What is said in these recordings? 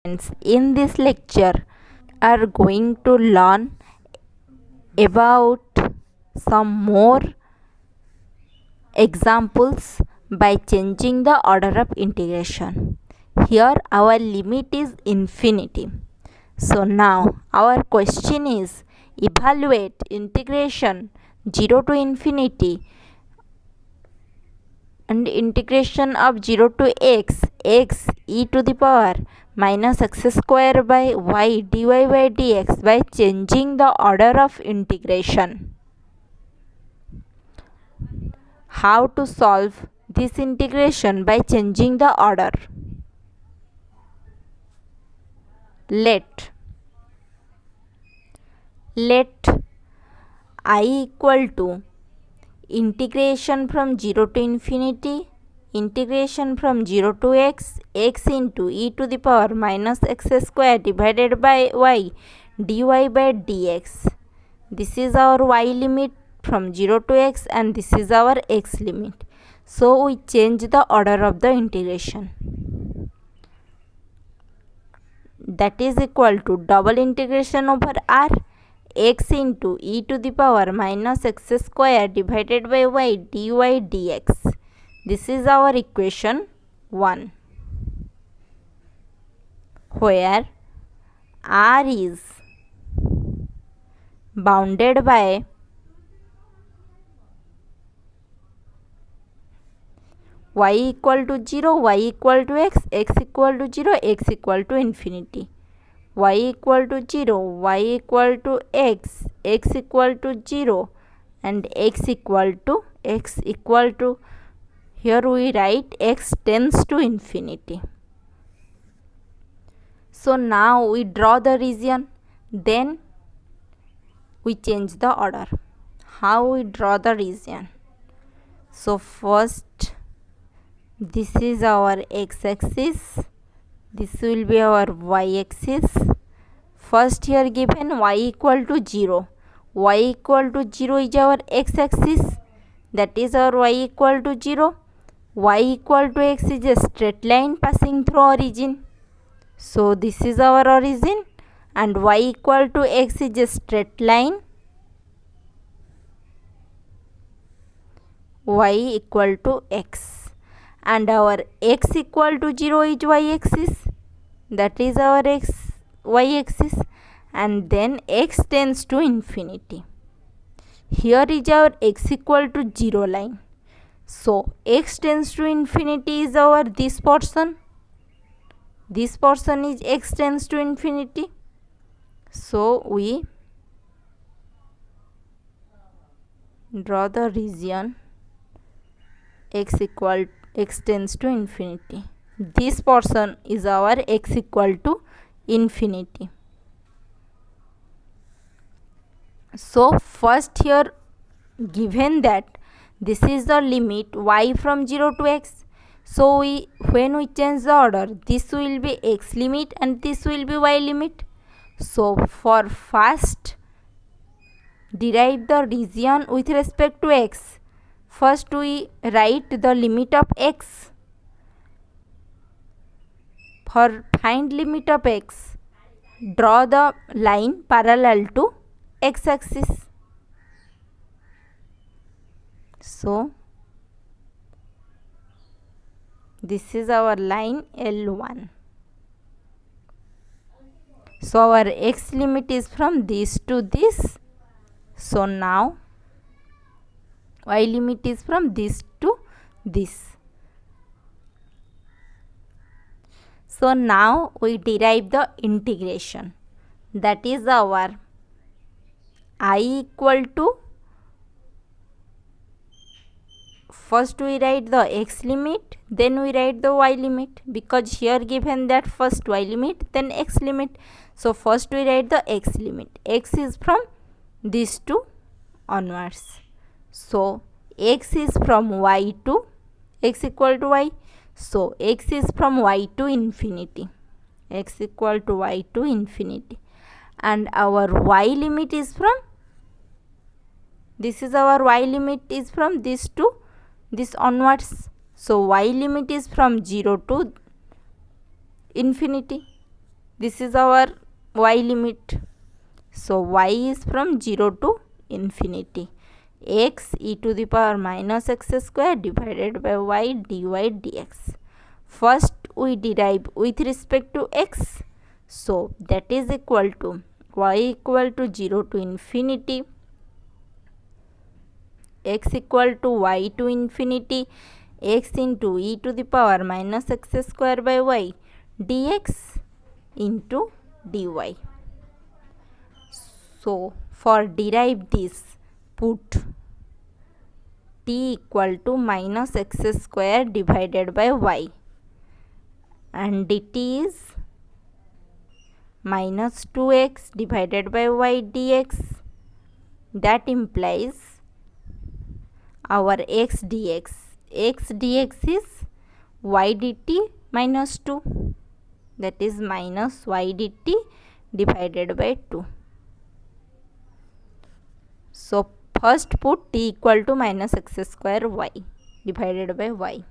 Friends, in this lecture are going to learn about some more examples by changing the order of integration. Here our limit is infinity. So now our question is, evaluate integration 0 to infinity and integration of 0 to x e to the power minus x square by y dy by dx by changing the order of integration. How to solve this integration by changing the order? Let I equal to integration from 0 to infinity, integration from 0 to x into e to the power minus x square divided by y dy by dx. This is our y limit from 0 to x and this is our x limit. So we change the order of the integration. That is equal to double integration over r x into e to the power minus x square divided by y dy dx. This is our equation 1, where r is bounded by y equal to 0, y equal to x equal to 0, x equal to infinity. Y equal to 0, y equal to x equal to 0, and x equal to, here we write x tends to infinity. So now we draw the region, then we change the order. How we draw the region? So first, this is our x-axis, this will be our y-axis. First here given y equal to 0. Y equal to 0 is our x-axis, that is our y equal to 0. Y equal to x is a straight line passing through origin. So this is our origin, and y equal to x is a straight line. Y equal to x. And our x equal to 0 is y-axis, that is our y-axis, and then x tends to infinity. Here is our x equal to 0 line. So x tends to infinity is our this portion. This portion is x tends to infinity. So we draw the region x tends to infinity. This portion is our x equal to infinity. So first here given that this is the limit y from 0 to x. So when we change the order, this will be x limit and this will be y limit. So for first derive the region with respect to x. First we write the limit of x. For find limit of x, draw the line parallel to x-axis. So this is our line L1. So our x limit is from this to this. So now y limit is from this to this. So now we derive the integration. That is our I equal to, first we write the x limit, then we write the y limit, because here given that first y limit then x limit. So first we write the x limit. X is from this to onwards. So x is from y to x equal to y. So x is from y to infinity. X equal to y to infinity. And our y limit is from, this is our y limit is from this to this onwards. So y limit is from 0 to infinity. this is our y limit. So y is from 0 to infinity. X e to the power minus x square divided by y dy dx. First we derive with respect to x. So that is equal to y equal to 0 to infinity, x equal to y to infinity, x into e to the power minus x square by y dx into dy. So for derive this, put t equal to minus x square divided by y, and dt is minus 2x divided by y dx. That implies our x dx. X dx is y dt minus 2, that is minus y dt divided by 2. So first put t equal to minus x square y divided by y.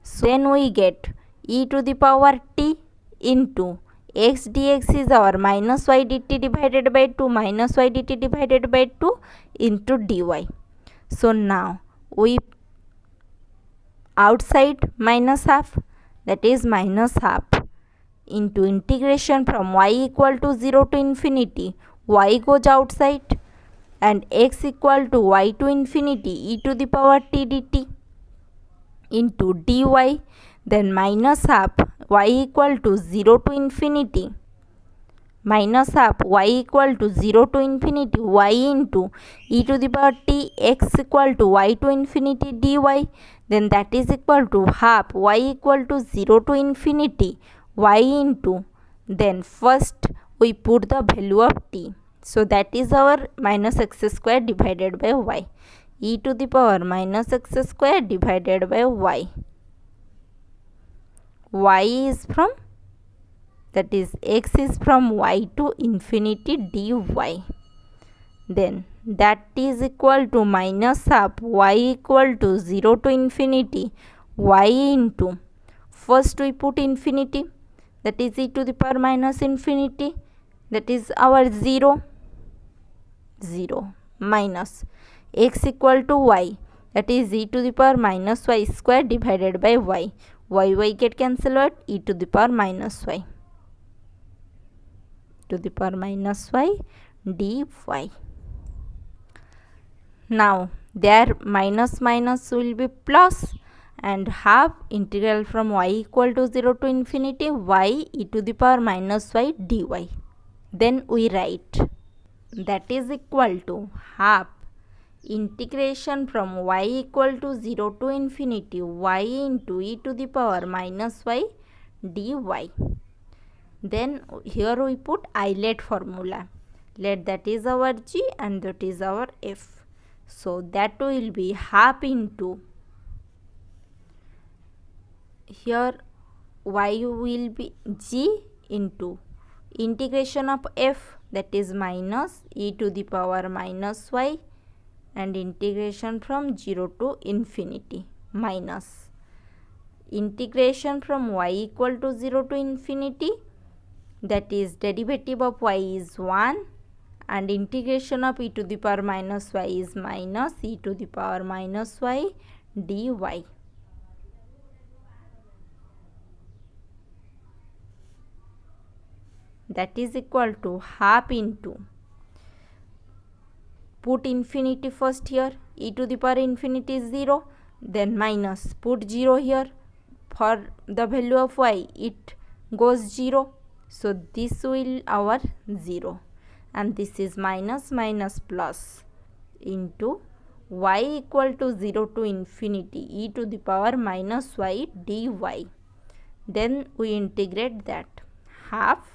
So then we get e to the power t into x dx is our minus y dt divided by 2 minus y dt divided by 2 into dy. So now we outside minus half, that is minus half into integration from y equal to 0 to infinity, y goes outside, and x equal to y to infinity e to the power t dt into dy, then minus half y equal to 0 to infinity minus half y equal to 0 to infinity y into e to the power t x equal to y to infinity dy, then that is equal to half y equal to 0 to infinity y into, then first we put the value of t. So that is our minus x square divided by y, e to the power minus x square divided by y. Y is from, that is x is from y to infinity dy. Then that is equal to minus half y equal to 0 to infinity y into, first we put infinity, that is e to the power minus infinity, that is our 0 minus x equal to y, that is e to the power minus y square divided by y get cancelled, e to the power minus y to the power minus y dy. Now there minus minus will be plus, and half integral from y equal to 0 to infinity y e to the power minus y dy. Then we write that is equal to half integration from y equal to 0 to infinity y into e to the power minus y dy. Then here we put Euler formula. Let that is our g and that is our f. So that will be half into, here y will be g into integration of f, that is minus e to the power minus y, and integration from 0 to infinity minus integration from y equal to 0 to infinity, that is derivative of y is 1, and integration of e to the power minus y is minus e to the power minus y dy. That is equal to half into, put infinity first here, e to the power infinity is 0, then minus, put 0 here, for the value of y it goes 0, so this will our 0, and this is minus minus plus into y equal to 0 to infinity e to the power minus y dy. Then we integrate that, half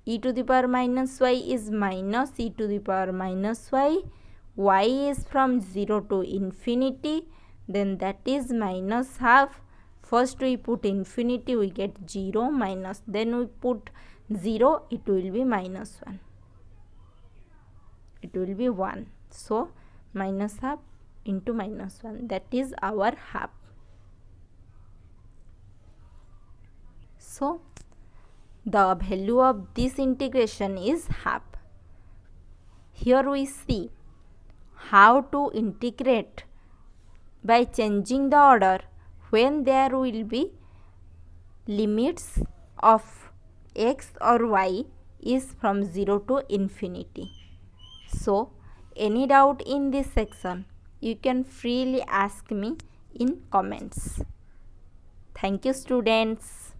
e to the power minus y is minus e to the power minus y is from 0 to infinity, then that is minus half, first we put infinity we get 0 minus, then we put 0, it will be minus 1, it will be 1, so minus half into minus 1, that is our half. So the value of this integration is half. Here we see how to integrate by changing the order when there will be limits of x or y is from 0 to infinity. So any doubt in this section, you can freely ask me in comments. Thank you, students.